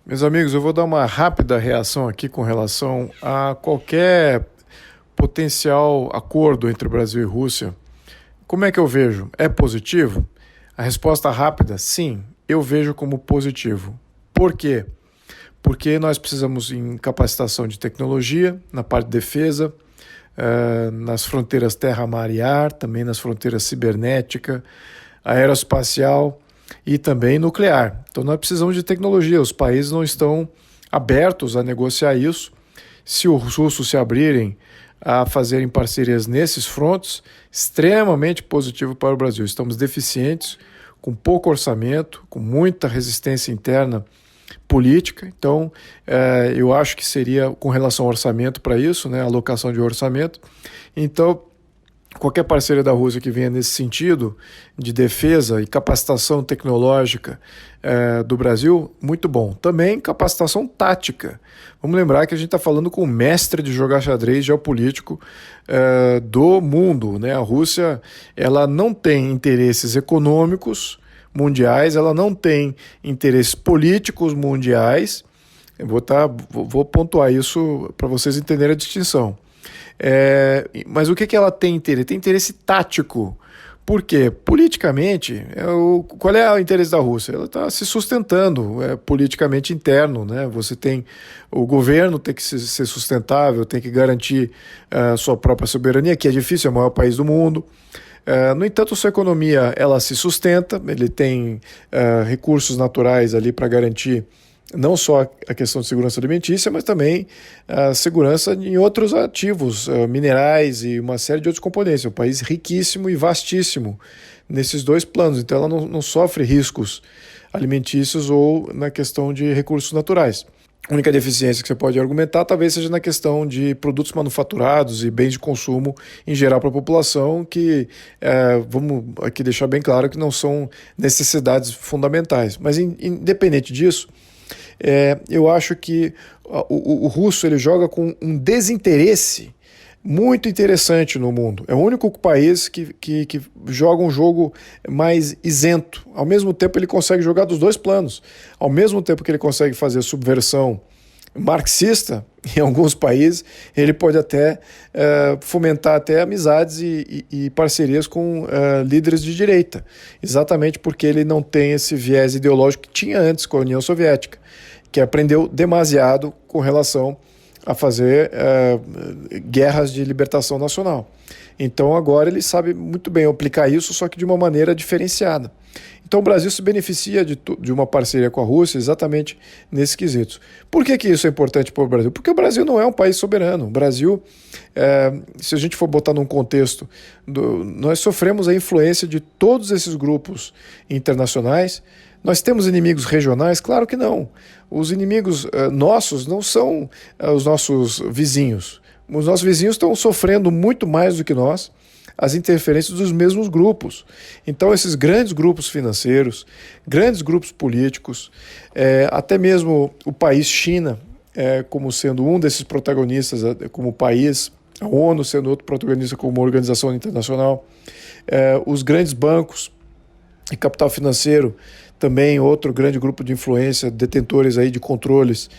Meus amigos, eu vou dar uma rápida reação aqui com relação a qualquer potencial acordo entre Brasil e Rússia. Como é que eu vejo? É positivo? A resposta rápida, sim, eu vejo como positivo. Por quê? Porque nós precisamos em capacitação de tecnologia, na parte de defesa, nas fronteiras terra, mar e ar, também nas fronteiras cibernética, aeroespacial e também nuclear. Então nós precisamos de tecnologia, os países não estão abertos a negociar isso. Se os russos se abrirem a fazerem parcerias nesses frontes, extremamente positivo para o Brasil. Estamos deficientes, com pouco orçamento, com muita resistência interna política. Então, eu acho que seria com relação ao orçamento para isso, né, alocação de orçamento. Então, qualquer parceria da Rússia que venha nesse sentido de defesa e capacitação tecnológica do Brasil, muito bom. Também capacitação tática. Vamos lembrar que a gente está falando com o mestre de jogar xadrez geopolítico do mundo, né? A Rússia, ela não tem interesses econômicos mundiais, ela não tem interesses políticos mundiais. Eu vou pontuar isso para vocês entenderem a distinção. Mas o que ela tem interesse? Tem interesse tático. Por quê? Politicamente, qual é o interesse da Rússia? Ela está se sustentando politicamente interno, né? Você tem o governo tem que ser sustentável, tem que garantir a sua própria soberania, que é difícil, é o maior país do mundo. No entanto, sua economia ela se sustenta, ele tem recursos naturais ali para garantir não só a questão de segurança alimentícia, mas também a segurança em outros ativos, minerais e uma série de outros componentes. É um país riquíssimo e vastíssimo nesses dois planos, então ela não sofre riscos alimentícios ou na questão de recursos naturais. A única deficiência que você pode argumentar talvez seja na questão de produtos manufaturados e bens de consumo em geral para a população, que vamos aqui deixar bem claro que não são necessidades fundamentais. Mas independente disso, eu acho que o russo ele joga com um desinteresse muito interessante no mundo. É o único país que joga um jogo mais isento. Ao mesmo tempo, ele consegue jogar dos dois planos. Ao mesmo tempo que ele consegue fazer subversão marxista, em alguns países, ele pode até fomentar até amizades e parcerias com líderes de direita. Exatamente porque ele não tem esse viés ideológico que tinha antes com a União Soviética, que aprendeu demasiado com relação a fazer guerras de libertação nacional. Então agora ele sabe muito bem aplicar isso, só que de uma maneira diferenciada. Então o Brasil se beneficia de uma parceria com a Rússia exatamente nesses quesitos. Por que isso é importante para o Brasil? Porque o Brasil não é um país soberano. O Brasil, se a gente for botar num contexto, nós sofremos a influência de todos esses grupos internacionais. Nós temos inimigos regionais? Claro que não. Os inimigos nossos não são os nossos vizinhos. Os nossos vizinhos estão sofrendo muito mais do que nós as interferências dos mesmos grupos. Então, esses grandes grupos financeiros, grandes grupos políticos, até mesmo o país China, como sendo um desses protagonistas como país, a ONU sendo outro protagonista como organização internacional, os grandes bancos e capital financeiro, também outro grande grupo de influência, detentores aí de controles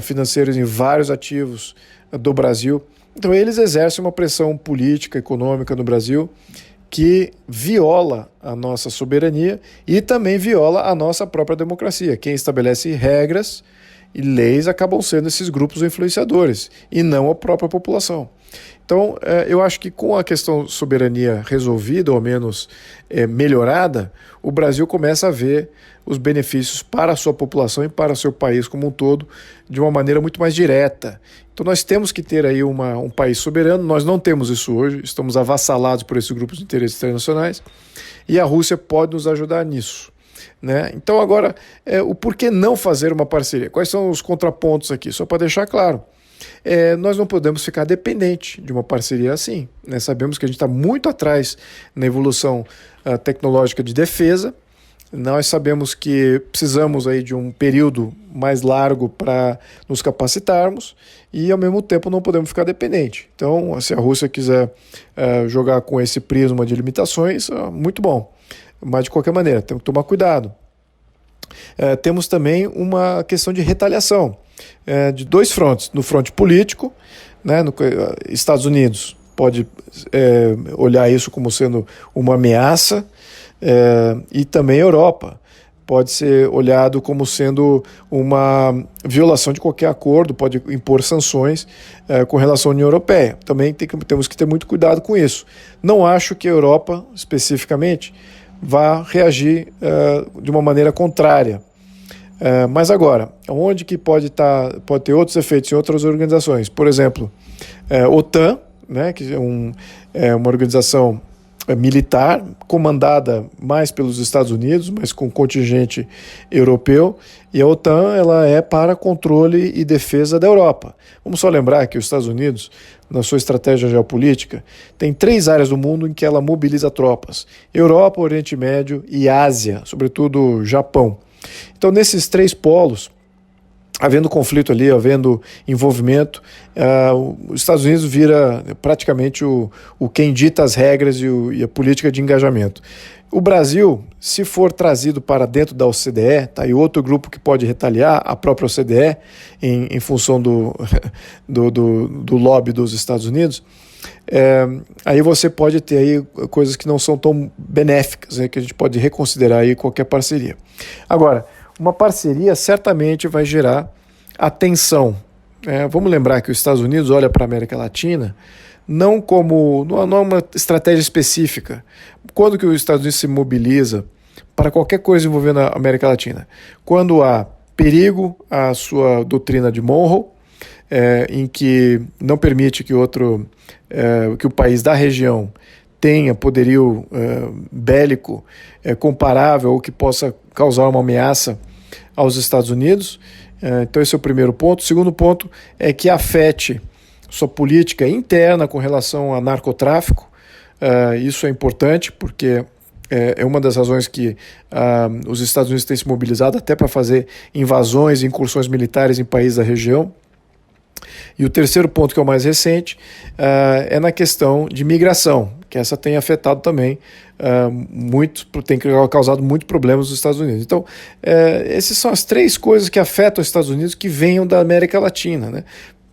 financeiros em vários ativos do Brasil. Então eles exercem uma pressão política, econômica no Brasil que viola a nossa soberania e também viola a nossa própria democracia. Quem estabelece regras e leis acabam sendo esses grupos influenciadores e não a própria população. Então, eu acho que com a questão soberania resolvida, ou ao menos melhorada, o Brasil começa a ver os benefícios para a sua população e para o seu país como um todo de uma maneira muito mais direta. Então nós temos que ter aí um país soberano, nós não temos isso hoje, estamos avassalados por esses grupos de interesses internacionais e a Rússia pode nos ajudar nisso. Né? Então agora, o porquê não fazer uma parceria? Quais são os contrapontos aqui? Só para deixar claro. Nós não podemos ficar dependente de uma parceria assim. Né? Sabemos que a gente está muito atrás na evolução tecnológica de defesa. Nós sabemos que precisamos aí de um período mais largo para nos capacitarmos e, ao mesmo tempo, não podemos ficar dependente. Então, se a Rússia quiser jogar com esse prisma de limitações, muito bom. Mas, de qualquer maneira, temos que tomar cuidado. temos também uma questão de retaliação de dois frontes. No fronte político, né, Estados Unidos pode olhar isso como sendo uma ameaça, e também a Europa pode ser olhado como sendo uma violação de qualquer acordo, pode impor sanções com relação à União Europeia. Também temos que ter muito cuidado com isso. Não acho que a Europa, especificamente, vá reagir de uma maneira contrária. Mas agora, onde que pode ter outros efeitos em outras organizações? Por exemplo, OTAN, né, que é uma organização militar, comandada mais pelos Estados Unidos, mas com contingente europeu, e a OTAN ela é para controle e defesa da Europa. Vamos só lembrar que os Estados Unidos, na sua estratégia geopolítica, tem 3 áreas do mundo em que ela mobiliza tropas: Europa, Oriente Médio e Ásia, sobretudo Japão. Então, nesses 3 polos, havendo conflito ali, havendo envolvimento, os Estados Unidos vira praticamente o quem dita as regras e a política de engajamento. O Brasil, se for trazido para dentro da OCDE, tá aí outro grupo que pode retaliar, a própria OCDE, em função do lobby dos Estados Unidos, aí você pode ter aí coisas que não são tão benéficas, que a gente pode reconsiderar aí qualquer parceria. Agora, uma parceria certamente vai gerar atenção. Vamos lembrar que os Estados Unidos olha para a América Latina não é uma estratégia específica. Quando que os Estados Unidos se mobiliza para qualquer coisa envolvendo a América Latina? Quando há perigo à sua doutrina de Monroe, em que não permite que o país da região tenha poderio bélico comparável ou que possa causar uma ameaça aos Estados Unidos. Então esse é o primeiro ponto. O segundo ponto é que afete sua política interna com relação a narcotráfico. Isso é importante porque é uma das razões que os Estados Unidos têm se mobilizado até para fazer invasões e incursões militares em países da região. E o terceiro ponto, que é o mais recente, é na questão de migração, que essa tem afetado também tem causado muitos problemas nos Estados Unidos. Então, essas são as 3 coisas que afetam os Estados Unidos que venham da América Latina, né?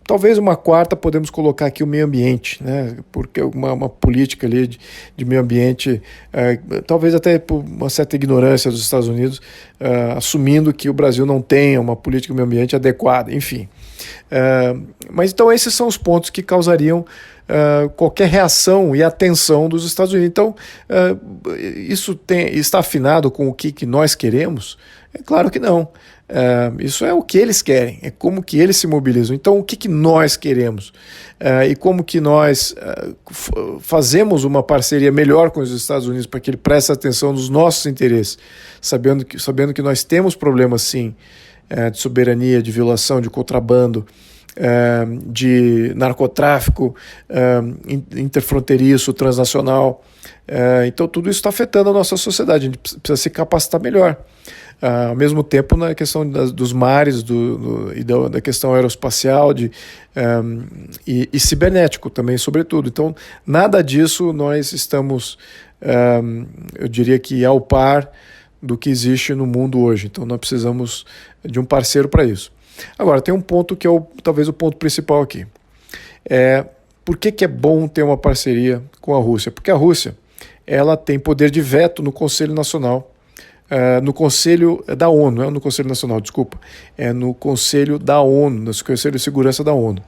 Talvez uma quarta podemos colocar aqui o meio ambiente, né? Porque uma política ali de meio ambiente, talvez até por uma certa ignorância dos Estados Unidos, assumindo que o Brasil não tenha uma política de meio ambiente adequada, enfim. Mas então esses são os pontos que causariam qualquer reação e atenção dos Estados Unidos. Então, isso está afinado com o que nós queremos? É claro que não. Isso é o que eles querem, é como que eles se mobilizam. Então, o que nós queremos? E como que nós fazemos uma parceria melhor com os Estados Unidos para que ele preste atenção nos nossos interesses, sabendo que nós temos problemas, sim, de soberania, de violação, de contrabando, de narcotráfico interfronteiriço, transnacional. Então tudo isso está afetando a nossa sociedade, a gente precisa se capacitar melhor. Ao mesmo tempo, na questão dos mares e da questão aeroespacial e cibernético também, sobretudo. Então, nada disso nós estamos, eu diria que ao par do que existe no mundo hoje. Então, nós precisamos de um parceiro para isso. Agora, tem um ponto que é talvez o ponto principal aqui. Por que é bom ter uma parceria com a Rússia? Porque a Rússia ela tem poder de veto no Conselho Nacional, no Conselho da ONU, não é no Conselho Nacional, desculpa, é no Conselho da ONU, no Conselho de Segurança da ONU.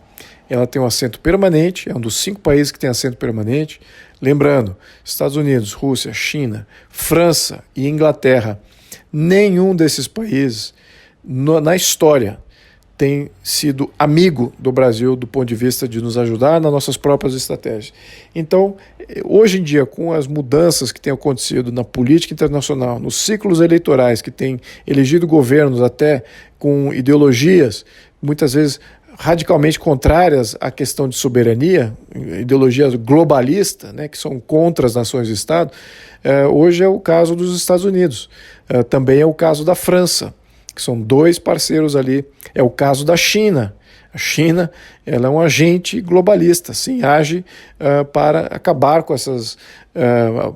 Ela tem um assento permanente, é um dos 5 países que tem assento permanente. Lembrando, Estados Unidos, Rússia, China, França e Inglaterra, nenhum desses países na história tem sido amigo do Brasil do ponto de vista de nos ajudar nas nossas próprias estratégias. Então, hoje em dia, com as mudanças que têm acontecido na política internacional, nos ciclos eleitorais que têm elegido governos até com ideologias, muitas vezes radicalmente contrárias à questão de soberania, ideologias globalistas, né, que são contra as nações-estado, hoje é o caso dos Estados Unidos, também é o caso da França, que são 2 parceiros ali. É o caso da China. A China ela é um agente globalista, sim, age para acabar com essas,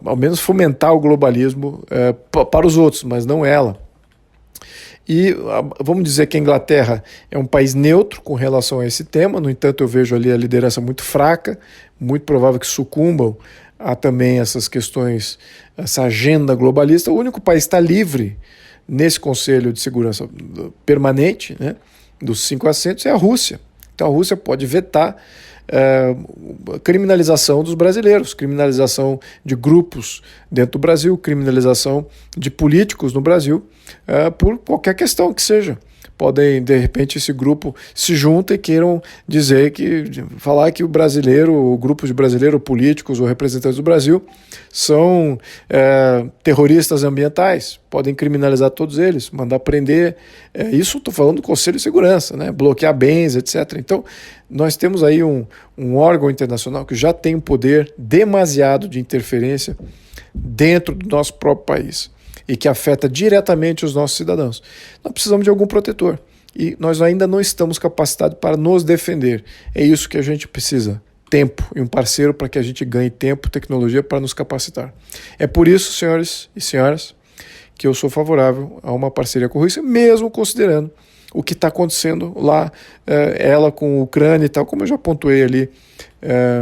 ao menos fomentar o globalismo para os outros, mas não ela. E vamos dizer que a Inglaterra é um país neutro com relação a esse tema, no entanto eu vejo ali a liderança muito fraca, muito provável que sucumbam a também essas questões, essa agenda globalista. O único país que está livre nesse Conselho de Segurança Permanente, né, dos 5 assentos, é a Rússia. Então a Rússia pode vetar criminalização dos brasileiros, criminalização de grupos dentro do Brasil, criminalização de políticos no Brasil, por qualquer questão que seja. Podem, de repente, esse grupo se junta e queiram falar que o brasileiro, o grupo de brasileiros, políticos ou representantes do Brasil são terroristas ambientais. Podem criminalizar todos eles, mandar prender. Isso estou falando do Conselho de Segurança, né? Bloquear bens, etc. Então, nós temos aí um órgão internacional que já tem um poder demasiado de interferência dentro do nosso próprio país e que afeta diretamente os nossos cidadãos. Nós precisamos de algum protetor e nós ainda não estamos capacitados para nos defender. É isso que a gente precisa, tempo e um parceiro para que a gente ganhe tempo, tecnologia para nos capacitar. É por isso, senhores e senhoras, que eu sou favorável a uma parceria com a Rússia, mesmo considerando o que está acontecendo lá, ela com a Ucrânia e tal, como eu já pontuei ali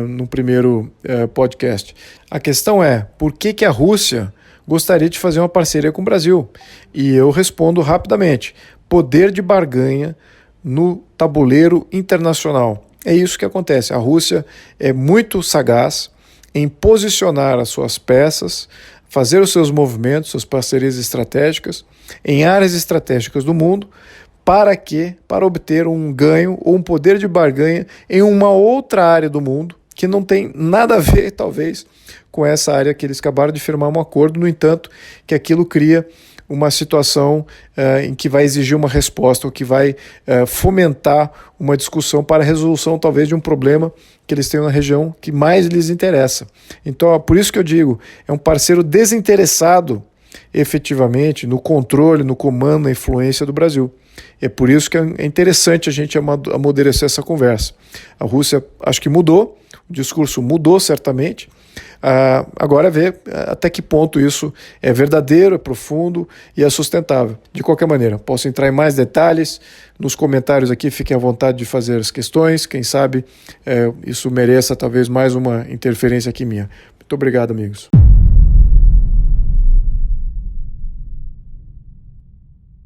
no primeiro podcast. A questão é, por que a Rússia gostaria de fazer uma parceria com o Brasil? E eu respondo rapidamente: poder de barganha no tabuleiro internacional. É isso que acontece. A Rússia é muito sagaz em posicionar as suas peças, fazer os seus movimentos, suas parcerias estratégicas em áreas estratégicas do mundo. Para quê? Para obter um ganho ou um poder de barganha em uma outra área do mundo que não tem nada a ver, talvez, com essa área que eles acabaram de firmar um acordo. No entanto, que aquilo cria uma situação em que vai exigir uma resposta, ou que vai fomentar uma discussão para a resolução, talvez, de um problema que eles tenham na região que mais lhes interessa. Então, por isso que eu digo, é um parceiro desinteressado, efetivamente, no controle, no comando, na influência do Brasil. É por isso que é interessante a gente amadurecer essa conversa. A Rússia, acho que mudou, o discurso mudou certamente. Agora é ver até que ponto isso é verdadeiro, é profundo e é sustentável. De qualquer maneira, posso entrar em mais detalhes nos comentários aqui, fiquem à vontade de fazer as questões, quem sabe isso mereça talvez mais uma interferência aqui minha. Muito obrigado, amigos.